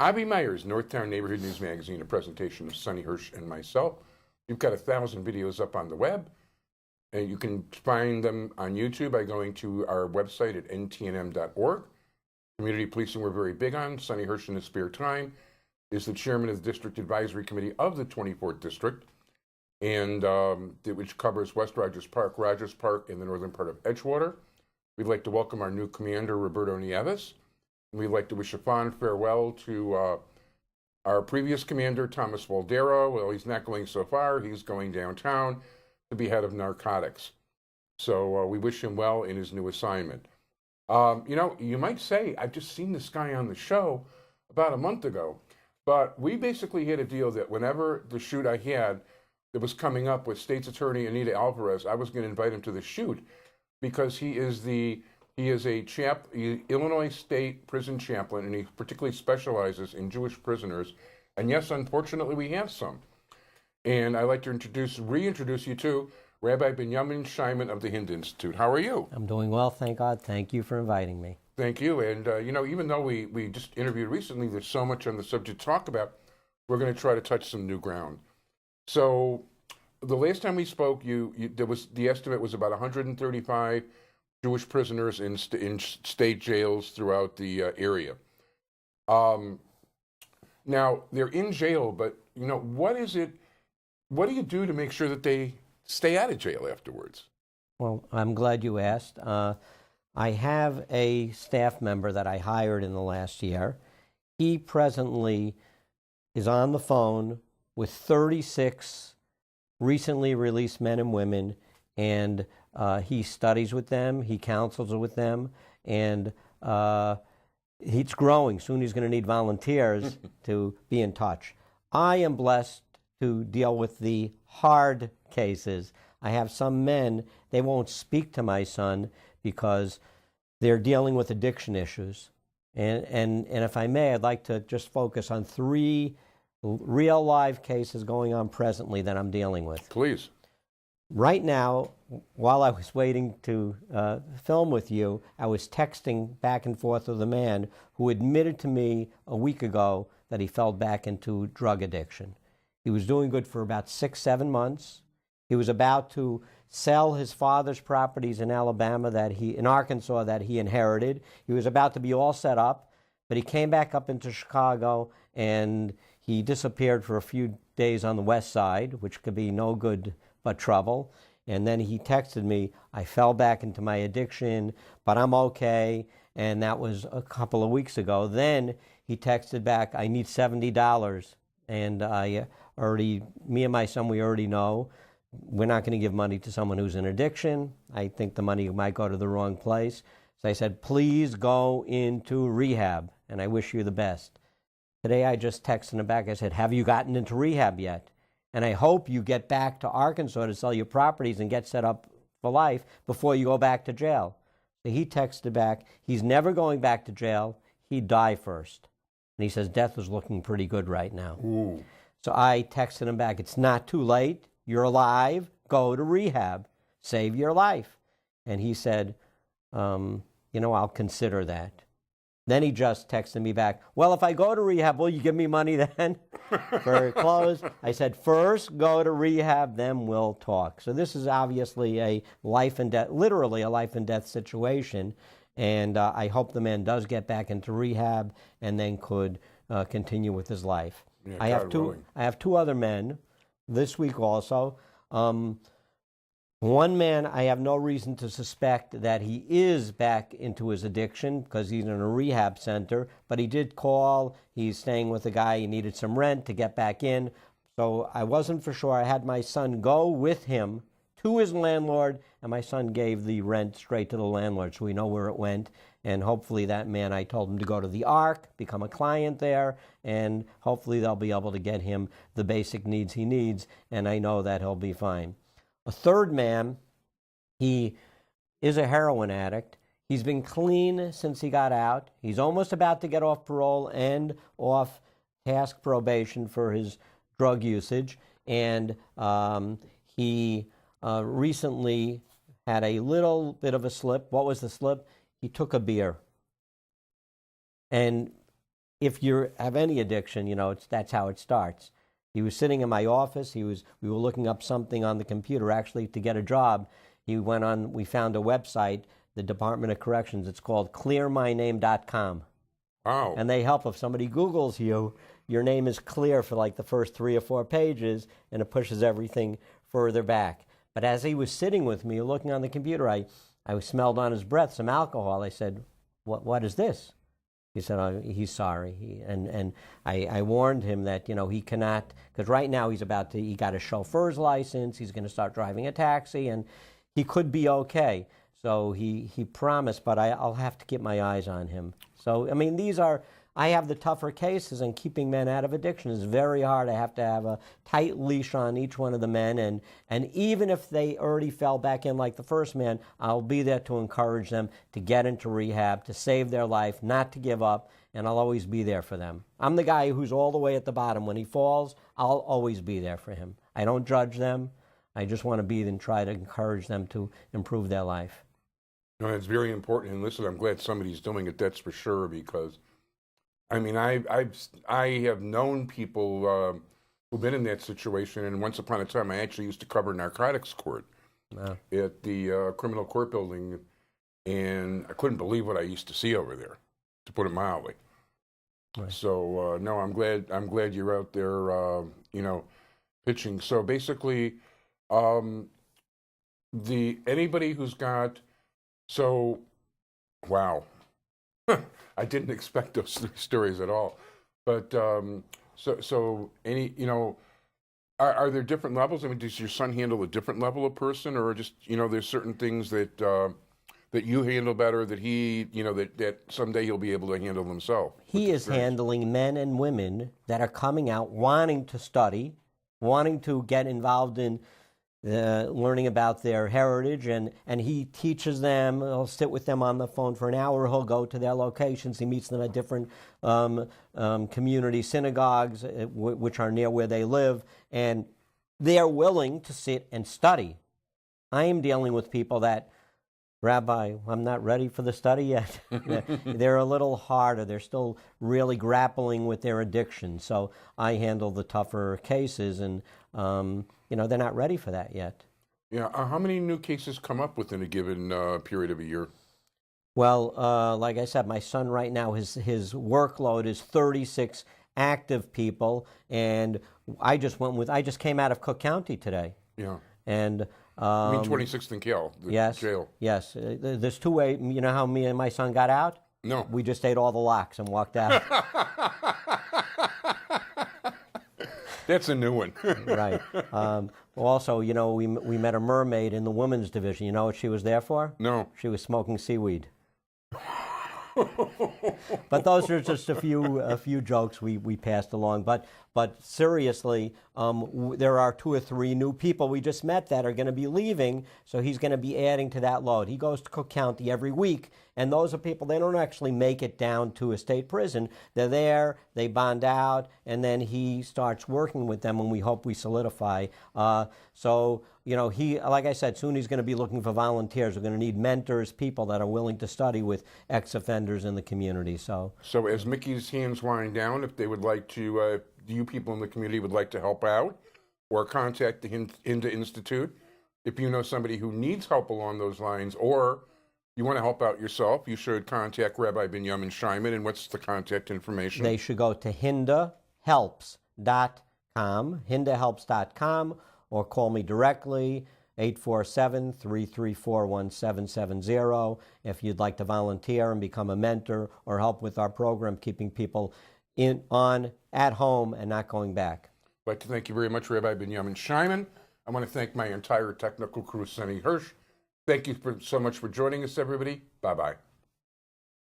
Avi Meyer's Northtown Neighborhood News Magazine, a presentation of Sonny Hirsch and myself. You've got 1,000 videos up on the web, and you can find them on YouTube by going to our website at ntnm.org. Community policing we're very big on. Sonny Hirsch, in his spare time, is the chairman of the District Advisory Committee of the 24th District, and which covers West Rogers Park, and the northern part of Edgewater. We'd like to welcome our new commander, Roberto Nieves. We'd like to wish a fond farewell to our previous commander, Thomas Waldero. Well, he's not going so far. He's going downtown to be head of narcotics. So we wish him well in his new assignment. You know, you might say, I've just seen this guy on the show about a month ago, but we basically had a deal that whenever the shoot I had that was coming up with State's Attorney Anita Alvarez, I was going to invite him to the shoot because he is a Illinois State prison chaplain, and he particularly specializes in Jewish prisoners. And yes, unfortunately, we have some. And I'd like to reintroduce you to Rabbi Binyomin Scheiman of the Hinda Institute. How are you? I'm doing well, thank God. Thank you for inviting me. Thank you. And, you know, even though we just interviewed recently, there's so much on the subject to talk about, we're going to try to touch some new ground. So the last time we spoke, the estimate was about 135 Jewish prisoners in state jails throughout the area. Now, they're in jail, but, you know, what do you do to make sure that they stay out of jail afterwards? Well, I'm glad you asked. I have a staff member that I hired in the last year. He presently is on the phone with 36 recently released men and women, and he studies with them, he counsels with them, and it's growing. Soon he's going to need volunteers to be in touch. I am blessed to deal with the hard cases. I have some men, they won't speak to my son because they're dealing with addiction issues. And if I may, I'd like to just focus on 3 real live cases going on presently that I'm dealing with. Please. Right now, while I was waiting to film with you, I was texting back and forth with a man who admitted to me a week ago that he fell back into drug addiction. He was doing good for about 6-7 months. He was about to sell his father's properties in Arkansas that he inherited. He was about to be all set up, but he came back up into Chicago and he disappeared for a few days on the west side, which could be no good but trouble. And then he texted me, I fell back into my addiction, but I'm okay. And that was a couple of weeks ago. Then he texted back, I need $70. And me and my son, we already know we're not going to give money to someone who's in addiction. I think the money might go to the wrong place. So I said, please go into rehab, and I wish you the best. Today I just texted him back. I said, have you gotten into rehab yet? And I hope you get back to Arkansas to sell your properties and get set up for life before you go back to jail. So he texted back, he's never going back to jail. He'd die first. And he says, death is looking pretty good right now. Ooh. So I texted him back, it's not too late. You're alive. Go to rehab. Save your life. And he said, I'll consider that. Then he just texted me back, well, if I go to rehab, will you give me money then for clothes? I said, first go to rehab, then we'll talk. So this is obviously a life and death, literally a life and death situation. And I hope the man does get back into rehab and then could continue with his life. Yeah, I have 2 other men this week also. One man, I have no reason to suspect that he is back into his addiction because he's in a rehab center, but he did call. He's staying with a guy. He needed some rent to get back in. So I wasn't for sure. I had my son go with him to his landlord, and my son gave the rent straight to the landlord, so we know where it went. And hopefully that man, I told him to go to the Ark, become a client there, and hopefully they'll be able to get him the basic needs he needs, and I know that he'll be fine. A third man, he is a heroin addict. He's been clean since he got out. He's almost about to get off parole and off task probation for his drug usage. And he recently had a little bit of a slip. What was the slip? He took a beer. And if you have any addiction, that's how it starts. He was sitting in my office. We were looking up something on the computer, actually, to get a job. We found a website, the Department of Corrections. It's called clearmyname.com. Wow. And they help if somebody Googles you, your name is clear for like the first 3 or 4 pages, and it pushes everything further back. But as he was sitting with me looking on the computer, I smelled on his breath some alcohol. I said, what is this? He said, oh, he's sorry. And I warned him that, he cannot, because right now he got a chauffeur's license, he's going to start driving a taxi, and he could be okay. So he promised, but I'll have to keep my eyes on him. So, I mean, I have the tougher cases, and keeping men out of addiction is very hard. I have to have a tight leash on each one of the men, and even if they already fell back in like the first man, I'll be there to encourage them to get into rehab, to save their life, not to give up, and I'll always be there for them. I'm the guy who's all the way at the bottom. When he falls, I'll always be there for him. I don't judge them. I just want to be and try to encourage them to improve their life. No, it's very important. And listen, I'm glad somebody's doing it, that's for sure, because I mean, I have known people who've been in that situation, and once upon a time, I actually used to cover narcotics court at the criminal court building, and I couldn't believe what I used to see over there, to put it mildly. Right. So no, I'm glad you're out there, pitching. So basically, anybody who's got, wow. I didn't expect those stories at all, but so any are there different levels? I mean, does your son handle a different level of person, or just there's certain things that that you handle better, that he that someday he'll be able to handle himself? He is handling men and women that are coming out wanting to study, wanting to get involved in learning about their heritage, and he teaches them. He'll sit with them on the phone for an hour. He'll go to their locations. He meets them at different community synagogues, which are near where they live, and they're willing to sit and study. I am dealing with people that, Rabbi, I'm not ready for the study yet. They're a little harder. They're still really grappling with their addiction. So I handle the tougher cases, and they're not ready for that yet. Yeah. How many new cases come up within a given period of a year? Well, like I said, my son right now, his workload is 36 active people, and I just came out of Cook County today. Yeah. And I mean 26th and Cal, the jail. Yes. There's 2 ways. You know how me and my son got out? No. We just ate all the locks and walked out. That's a new one. Right. Also, we met a mermaid in the women's division. You know what she was there for? No. She was smoking seaweed. But those are just a few jokes we passed along. But seriously, there are 2 or 3 new people we just met that are going to be leaving, so he's going to be adding to that load. He goes to Cook County every week, and those are people, they don't actually make it down to a state prison. They're there, they bond out, and then he starts working with them, and we hope we solidify. He, like I said, soon he's going to be looking for volunteers. We're going to need mentors, people that are willing to study with ex-offenders in the community. So as Mickey's hands wind down, if they would like to, you people in the community would like to help out or contact the Hinda Institute, if you know somebody who needs help along those lines, or you want to help out yourself, you should contact Rabbi Binyomin Scheiman. And what's the contact information? They should go to hindahelps.com, or call me directly, 847-334-1770, if you'd like to volunteer and become a mentor or help with our program, keeping people at home and not going back. I'd like to thank you very much, Rabbi Binyomin Scheiman. I want to thank my entire technical crew, Sonny Hirsch. Thank you so much for joining us, everybody. Bye-bye.